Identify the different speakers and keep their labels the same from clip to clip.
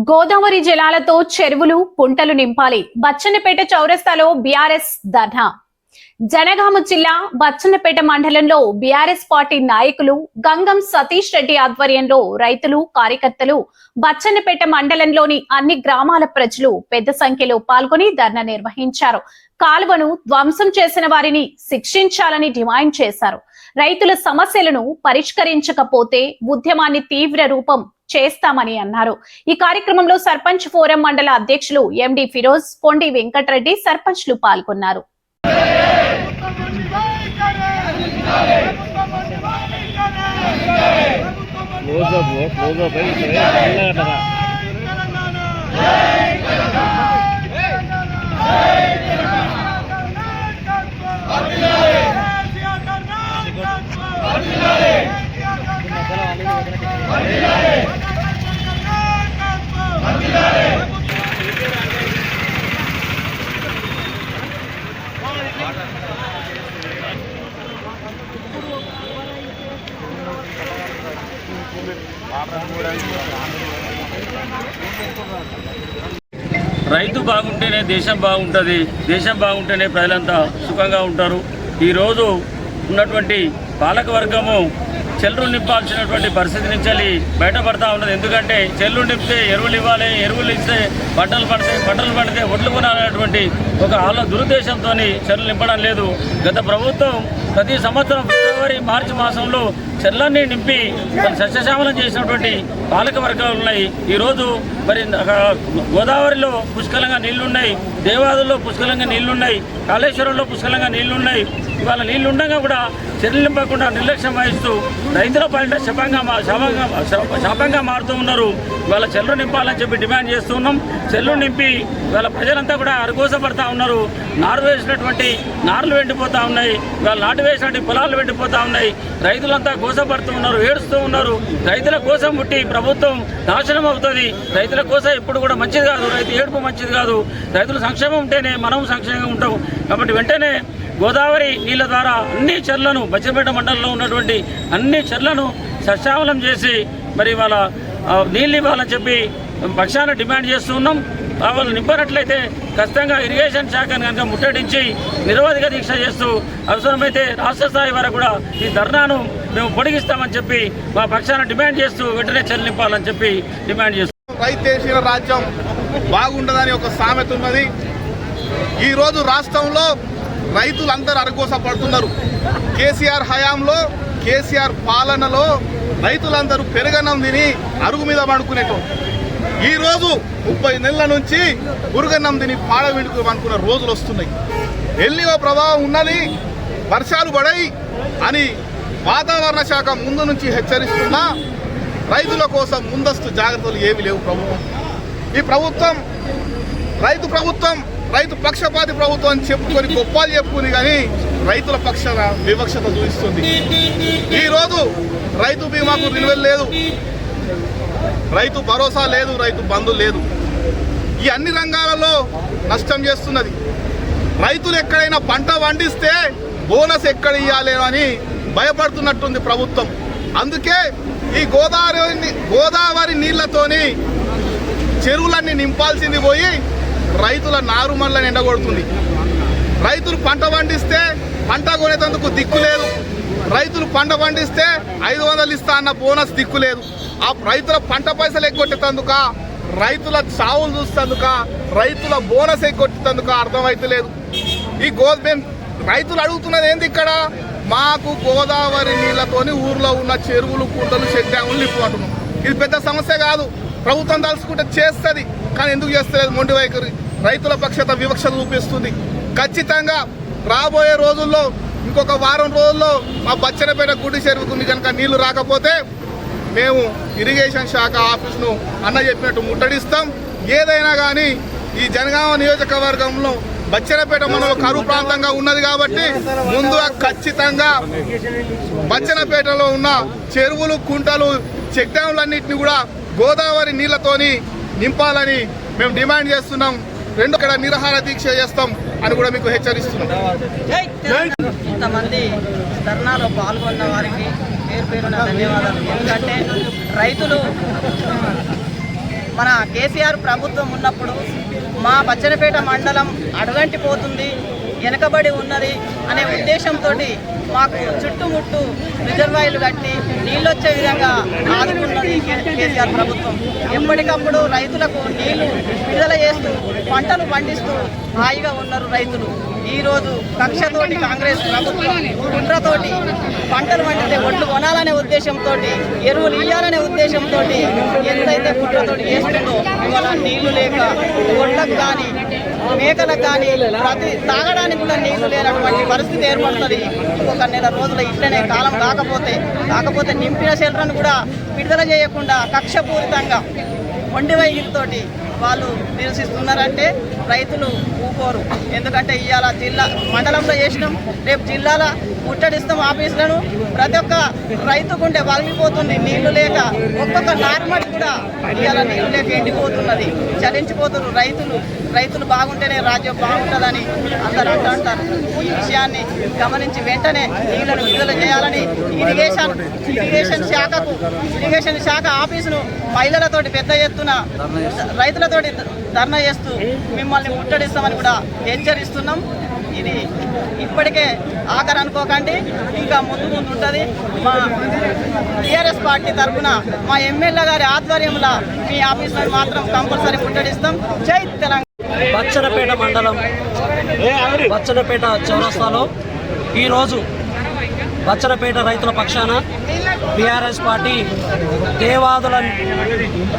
Speaker 1: గోదావరి జలాలతో చెరువులు కుంటలు నింపాలి. బచ్చన్నపేట చౌరస్తాలో బీఆర్ఎస్ ధర్నా. జనగామ జిల్లా బచ్చన్నపేట మండలంలో బీఆర్ఎస్ పార్టీ నాయకులు గంగం సతీష్ రెడ్డి ఆధ్వర్యంలో రైతులు, కార్యకర్తలు, బచ్చన్నపేట మండలంలోని అన్ని గ్రామాల ప్రజలు పెద్ద సంఖ్యలో పాల్గొని ధర్నా నిర్వహించారు. కాలువను ధ్వంసం చేసిన వారిని శిక్షించాలని డిమాండ్ చేశారు. రైతుల సమస్యలను పరిష్కరించకపోతే ఉద్యమాన్ని తీవ్ర రూపం చేస్తామని అన్నారు. ఈ కార్యక్రమంలో సర్పంచ్ ఫోరం మండల అధ్యక్షులు ఎండి ఫిరోజ్, కొండి వెంకటరెడ్డి సర్పంచ్లు పాల్గొన్నారు.
Speaker 2: రైతు బాగుంటేనే దేశం బాగుంటుంది, దేశం బాగుంటేనే ప్రజలంతా సుఖంగా ఉంటారు. ఈరోజు ఉన్నటువంటి పాలక వర్గము చెల్లు నింపాల్సినటువంటి పరిస్థితి నుంచి బయటపడతా ఉన్నది. ఎందుకంటే చెల్లు నింపితే ఎరువులు ఇవ్వాలి, ఎరువులు ఇస్తే పంటలు పండితే ఒడ్లు కొనాలనేటువంటి ఒక దురుద్దేశంతో చెల్లు నింపడం లేదు. గత ప్రభుత్వం ప్రతి సంవత్సరం ఫిబ్రవరి, మార్చి మాసంలో చెర్లన్నీ నింపి సస్యశ్యామలం చేసినటువంటి పాలక వర్గాలు ఉన్నాయి. ఈరోజు మరి గోదావరిలో పుష్కలంగా నీళ్లున్నాయి, దేవాదుల్లో పుష్కలంగా నీళ్లున్నాయి, కాళేశ్వరంలో పుష్కలంగా నీళ్లున్నాయి. ఇవాళ నీళ్లు ఉండగా కూడా చెర్లు నింపకుండా నిర్లక్ష్యం వహిస్తూ రైతుల పైన శాపంగా మారుతూ ఉన్నారు. ఇవాళ చెల్లు నింపాలని చెప్పి డిమాండ్ చేస్తూ ఉన్నాం. చెల్లు నింపి ఇవాళ ప్రజలంతా కూడా అరగోసపడతా ఉన్నారు. నారు వేసినటువంటి నార్లు వెండిపోతూ ఉన్నాయి, ఇవాళ నాటు వేసినటువంటి పొలాలు వెండిపోతూ ఉన్నాయి. రైతులంతా కోసపడుతూ ఉన్నారు, ఏడుస్తూ ఉన్నారు. రైతుల కోసం పుట్టి ప్రభుత్వం నాశనం అవుతుంది. రైతుల కోసం ఎప్పుడు కూడా మంచిది కాదు, రైతు ఏడుపు మంచిది కాదు. రైతుల సంక్షేమం ఉంటేనే మనం సంక్షేమంగా ఉంటాం. కాబట్టి వెంటనే గోదావరి నీళ్ళ ద్వారా అన్ని చెర్లను, బచ్చన్నపేట మండలంలో ఉన్నటువంటి అన్ని చెర్లను సస్యామలం చేసి మరి వాళ్ళ నీళ్ళు ఇవ్వాలని చెప్పి పక్షాన డిమాండ్ చేస్తూ ఉన్నాం. వాళ్ళు నింపనట్లయితే ఖచ్చితంగా ఇరిగేషన్ శాఖను కనుక ముట్టడించి నిరవధిక దీక్ష చేస్తూ అవసరమైతే రాష్ట్ర స్థాయి వరకు కూడా ఈ ధర్నాను మేము పొడిగిస్తామని చెప్పి మా పక్షాన డిమాండ్ చేస్తూ వెంటనే చెల్లు నింపాలని చెప్పి డిమాండ్ చేస్తాం.
Speaker 3: రైతు దేశీయ రాజ్యం బాగుండదని ఒక సామెత ఉన్నది. ఈరోజు రాష్ట్రంలో రైతులందరూ అరగోసపడుతున్నారు. కేసీఆర్ హయాంలో, కేసీఆర్ పాలనలో రైతులందరూ పెరగనం తిని అరుగు మీద పడుకునేటోళ్ళు. ఈరోజు 30 నెలల నుంచి పురుగన్నం తిని పాడవిండుకోమనుకున్న రోజులు వస్తున్నాయి. ఎల్నినో ప్రభావం ఉన్నది, వర్షాలు పడాయి అని వాతావరణ శాఖ ముందు నుంచి హెచ్చరిస్తున్నా రైతుల కోసం ముందస్తు జాగ్రత్తలు ఏమీ లేవు. ఈ ప్రభుత్వం రైతు పక్షపాతి ప్రభుత్వం అని చెప్పుకొని గొప్పలు చెప్పుకుని కానీ రైతుల పక్షాన వివక్షత చూపిస్తుంది. ఈరోజు రైతు బీమాకు నిలువలు లేదు, రైతు భరోసా లేదు, రైతు బంధు లేదు. ఈ అన్ని రంగాలలో నష్టం చేస్తున్నది. రైతులు ఎక్కడైనా పంట పండిస్తే బోనస్ ఎక్కడ ఇవ్వాలి అని భయపడుతున్నట్టుంది ప్రభుత్వం. అందుకే ఈ గోదావరి నీళ్లతోని చెరువులన్నీ నింపాల్సింది పోయి రైతుల నారుమల్లని ఎండగొడుతుంది. రైతులు పంట పండిస్తే పంట కొనేందుకు దిక్కు లేదు. రైతులు పంట పండిస్తే 500 ఇస్తా అన్న బోనస్ దిక్కు లేదు. ఆ రైతుల పంట పైసలు ఎగ్గొట్టేందుక, రైతుల చావులు చూస్తేందుక, రైతుల బోనస్ ఎగ్గొట్టేందుక అర్థమైతలేదు. రైతులు అడుగుతున్నది ఏంది? ఇక్కడ మాకు గోదావరి నీళ్లతోని ఊర్లో ఉన్న చెరువులు, కుంటలు, చెక్ డ్యాములు నింపుకుంటున్నాం. ఇది పెద్ద సమస్య కాదు, ప్రభుత్వం తలుచుకుంటే చేస్తుంది. కానీ ఎందుకు చేస్తలేదు? మొండి వైఖరి, రైతుల పక్షత వివక్షత చూపిస్తుంది. ఖచ్చితంగా రాబోయే రోజుల్లో, ఇంకొక వారం రోజుల్లో మా బచ్చన్నపేట గుడి చెరువుకు కనుక నీళ్లు రాకపోతే మేము ఇరిగేషన్ శాఖ ఆఫీసును అన్న చెప్పినట్టు ముట్టడిస్తాం. ఏదైనా కానీ ఈ జనగామ నియోజకవర్గంలో బచ్చన్నపేట మండలం కరువు ప్రాంతంగా ఉన్నది కాబట్టి ముందుగా ఖచ్చితంగా బచ్చన్నపేటలో ఉన్న చెరువులు, కుంటలు, చెక్ డ్యాములన్నింటినీ కూడా గోదావరి నీళ్లతోని నింపాలని మేము డిమాండ్ చేస్తున్నాం. ఇక్కడ నిరాహార దీక్ష చేస్తాం అని కూడా మీకు హెచ్చరిస్తున్నాం.
Speaker 4: ఇంతమంది ధర్నాలో పాల్గొన్న వారికి పేరు పేరున ధన్యవాదాలు. ఎందుకంటే రైతులు మన కేసీఆర్ ప్రభుత్వం ఉన్నప్పుడు మా బచ్చన్నపేట మండలం అడుగంటిపోతుంది, వెనకబడి ఉన్నది అనే ఉద్దేశంతో మాకు చుట్టుముట్టు రిజర్వాయర్లు కట్టి నీళ్ళు వచ్చే విధంగా ఆదుకున్నది కేసీఆర్ ప్రభుత్వం. ఎప్పటికప్పుడు రైతులకు నీళ్లు విడుదల చేస్తూ పంటలు పండిస్తూ హాయిగా ఉన్నారు రైతులు. ఈరోజు కక్షతోటి కాంగ్రెస్ ప్రభుత్వం కుట్రతోటి పంటలు పండితే ఒడ్లు కొనాలనే ఉద్దేశంతో, ఎరువులు ఇవ్వాలనే ఉద్దేశంతో ఎంతైతే కుట్రతోటి చేస్తుందో ఇవాళ నీళ్లు లేక ఒడ్లకు కానీ మేకలకు కానీ ప్రతి తాగడానికి కూడా నీళ్లు లేనటువంటి పరిస్థితి ఏర్పడుతుంది. ఇంకొక నెల రోజుల ఇట్లనే కాలం కాకపోతే నింపిన షెల్టర్ను కూడా విడుదల చేయకుండా కక్షపూరితంగా మొండి వైఖరితోటి వాళ్ళు నిరసిస్తున్నారంటే రైతులు ఊకోరు. ఎందుకంటే ఇవాళ జిల్లా మండలంలో చేసినాం, రేపు జిల్లాల ముట్టడిస్తాం ఆఫీసులను. ప్రతి ఒక్క రైతుకుంటే వలిగిపోతుంది నీళ్లు లేక. ఒక్కొక్క నార్మల్ కూడా ఇవాళ నీళ్లు లేక ఎండిపోతున్నది, చలించిపోతున్నారు రైతులు బాగుంటేనే రాజ్యం బాగుంటుందని అందరూ అంటారు. ఈ విషయాన్ని గమనించి వెంటనే నీళ్లను విడుదల చేయాలని ఇరిగేషన్ శాఖ ఆఫీసును మహిళలతోటి పెద్ద ఎత్తున రైతులతోటి ధర్నా చేస్తూ మిమ్మల్ని ముట్టడిస్తామని కూడా హెచ్చరిస్తున్నాం. ఇది ఇప్పటికే ఆఖరి అనుకోకండి, ఇంకా ముందు ఉంటుంది. మా టీఆర్ఎస్ పార్టీ తరఫున మా ఎమ్మెల్యే గారి ఆధ్వర్యంలో మీ ఆఫీసులను మాత్రం కంపల్సరీ ముట్టడిస్తాం. జై తెలంగాణ.
Speaker 5: బచ్చన్నపేట మండలం బచ్చన్నపేట చౌరస్తాలో ఈరోజు బచ్చన్నపేట రైతుల పక్షాన బీఆర్ఎస్ పార్టీ దేవాదుల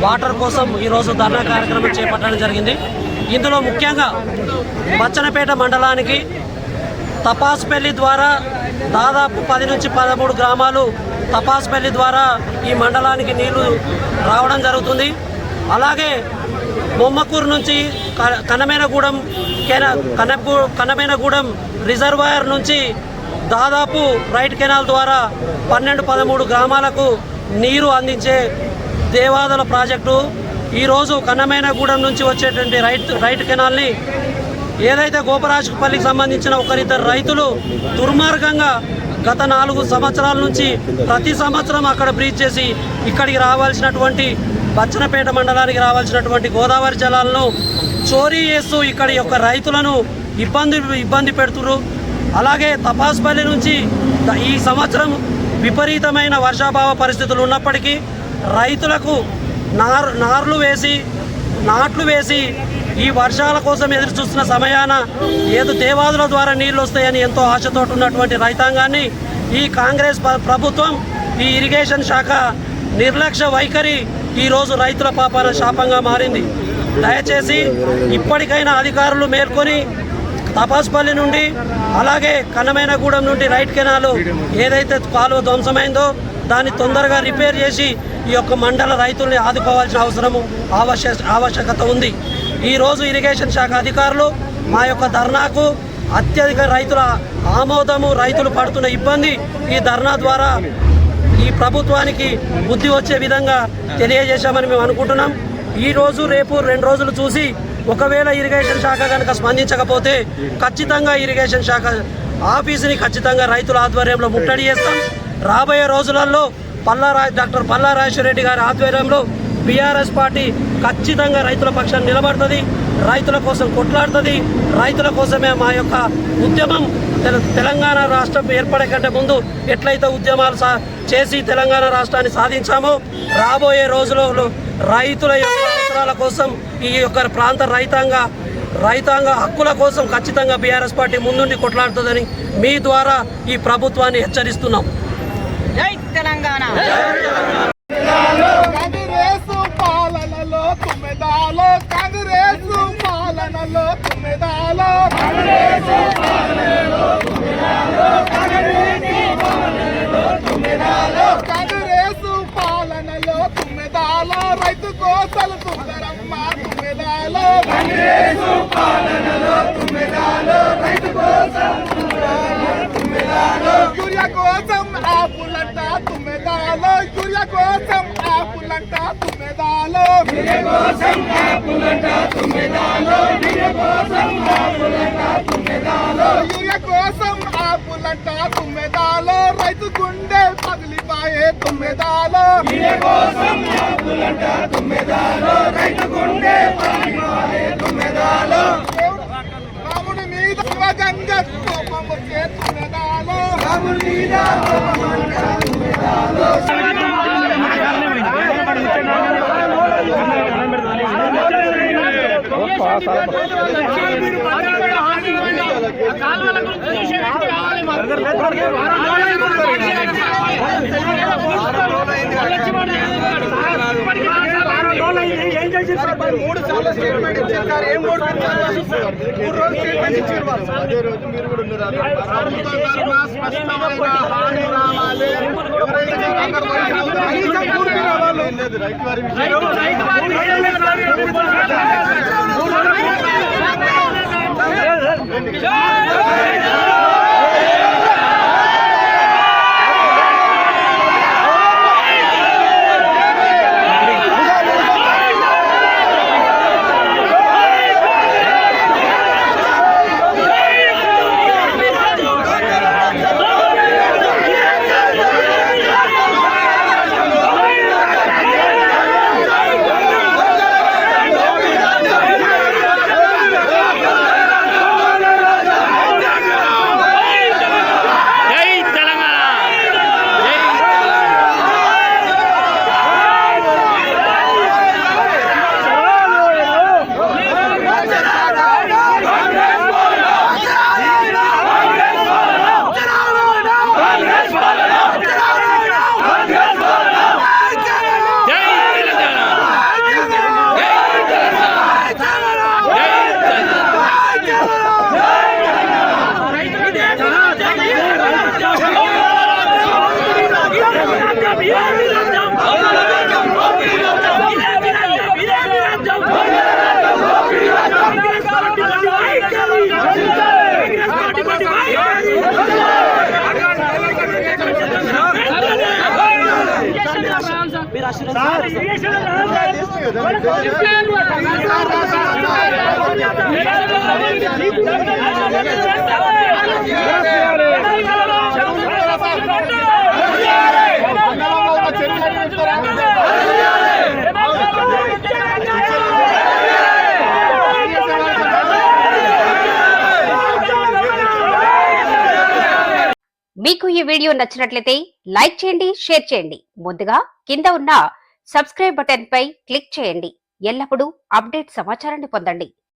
Speaker 5: వాటర్ కోసం ఈరోజు ధర్నా కార్యక్రమం చేపట్టడం జరిగింది. ఇందులో ముఖ్యంగా బచ్చన్నపేట మండలానికి తపాసుపల్లి ద్వారా దాదాపు 10 నుంచి 13 గ్రామాలు తపాసుపల్లి ద్వారా ఈ మండలానికి నీళ్లు రావడం జరుగుతుంది. అలాగే బొమ్మకూరు నుంచి కనమేనగూడెం రిజర్వాయర్ నుంచి దాదాపు రైట్ కెనాల్ ద్వారా 12-13 గ్రామాలకు నీరు అందించే దేవాదుల ప్రాజెక్టు ఈరోజు కన్నమేనగూడెం నుంచి వచ్చేటువంటి రైట్ కెనాల్ని ఏదైతే గోపరాజుపల్లికి సంబంధించిన ఒకరిద్దరు రైతులు దుర్మార్గంగా గత 4 సంవత్సరాల నుంచి ప్రతి సంవత్సరం అక్కడ బ్రీచ్ చేసి ఇక్కడికి రావాల్సినటువంటి బచ్చన్నపేట మండలానికి రావాల్సినటువంటి గోదావరి జలాలను చోరీ చేస్తూ ఇక్కడి యొక్క రైతులను ఇబ్బంది పెడుతున్నారు. అలాగే తపాసుపల్లి నుంచి ఈ సంవత్సరం విపరీతమైన వర్షాభావ పరిస్థితులు ఉన్నప్పటికీ రైతులకు నాట్లు వేసి ఈ వర్షాల కోసం ఎదురు చూస్తున్న సమయాన ఏదో దేవాదుల ద్వారా నీళ్లు వస్తాయని ఎంతో ఆశతో ఉన్నటువంటి రైతాంగాన్ని ఈ కాంగ్రెస్ ప్రభుత్వం, ఈ ఇరిగేషన్ శాఖ నిర్లక్ష్య వైఖరి ఈరోజు రైతుల పాపాన శాపంగా మారింది. దయచేసి ఇప్పటికైనా అధికారులు మేల్కొని తపాసుపల్లి నుండి అలాగే కన్నమేనగూడెం నుండి రైట్ కెనాల్ ఏదైతే కాలువ ధ్వంసమైందో దాన్ని తొందరగా రిపేర్ చేసి ఈ యొక్క మండల రైతుల్ని ఆదుకోవాల్సిన ఆవశ్యకత ఉంది. ఈరోజు ఇరిగేషన్ శాఖ అధికారులు మా యొక్క ధర్నాకు అత్యధిక రైతుల ఆమోదము, రైతులు పడుతున్న ఇబ్బంది ఈ ధర్నా ద్వారా ఈ ప్రభుత్వానికి బుద్ధి వచ్చే విధంగా తెలియజేశామని మేము అనుకుంటున్నాం. ఈరోజు రేపు 2 రోజులు చూసి ఒకవేళ ఇరిగేషన్ శాఖ కనుక స్పందించకపోతే ఖచ్చితంగా ఇరిగేషన్ శాఖ ఆఫీసుని ఖచ్చితంగా రైతుల ఆధ్వర్యంలో ముట్టడి చేస్తాం. రాబోయే రోజులలో డాక్టర్ పల్లా రాజేశ్వర రెడ్డి గారి ఆధ్వర్యంలో బీఆర్ఎస్ పార్టీ ఖచ్చితంగా రైతుల పక్షాన్ని నిలబడుతుంది, రైతుల కోసం కొట్లాడుతుంది. రైతుల కోసమే మా యొక్క ఉద్యమం తెలంగాణ రాష్ట్రం ఏర్పడే కంటే ముందు ఎట్లయితే ఉద్యమాలు చేసి తెలంగాణ రాష్ట్రాన్ని సాధించామో రాబోయే రోజులలో రైతుల యొక్క అవసరాల కోసం ఈ యొక్క ప్రాంత రైతాంగ హక్కుల కోసం ఖచ్చితంగా బీఆర్ఎస్ పార్టీ ముందుండి కొట్లాడుతుందని మీ ద్వారా ఈ ప్రభుత్వాన్ని హెచ్చరిస్తున్నాం.
Speaker 4: జై తెలంగాణ.
Speaker 3: కాంగ్రెస్ పాలనలో తుమ్మెదాలో, కాంగ్రెస్ పాలనలో తుమ్మెదాలో, కాంగ్రెస్ పాలనలో తుమ్మెదాలో, కాంగ్రెస్ పాలనలో తుమ్మెదాలో, రైతు కోసలు సుందరమ్మ తుమ్మెదాలో, కాంగ్రెస్ పాలనలో తుమ్మెదాలో, రైతు కోసం తుమ్మెదాలో, యూరియా కోసం ఆపులంట తుమ్మెదాలో, యూరియా కోసం ఆపులంట తుమ్మెదాలో, యూరియా కోసం ఆపులంట తుమ్మెదాలో, యూరియా కోసం ఆపులంట తుమ్మెదాలో, యూరియా కోసం ఆపులంట తుమ్మెదాలో, రైతు గుండె పగిలిపాయే తుమ్మెదాలో, యూరియా కోసం ఆపులంట తుమ్మెదాలో.
Speaker 6: మీకు ఈ వీడియో నచ్చినట్లయితే లైక్ చేయండి, షేర్ చేయండి. ముందుగా కింద ఉన్న సబ్స్క్రైబ్ బటన్ పై క్లిక్ చేయండి. ఎల్లప్పుడూ అప్డేట్ సమాచారాన్ని పొందండి.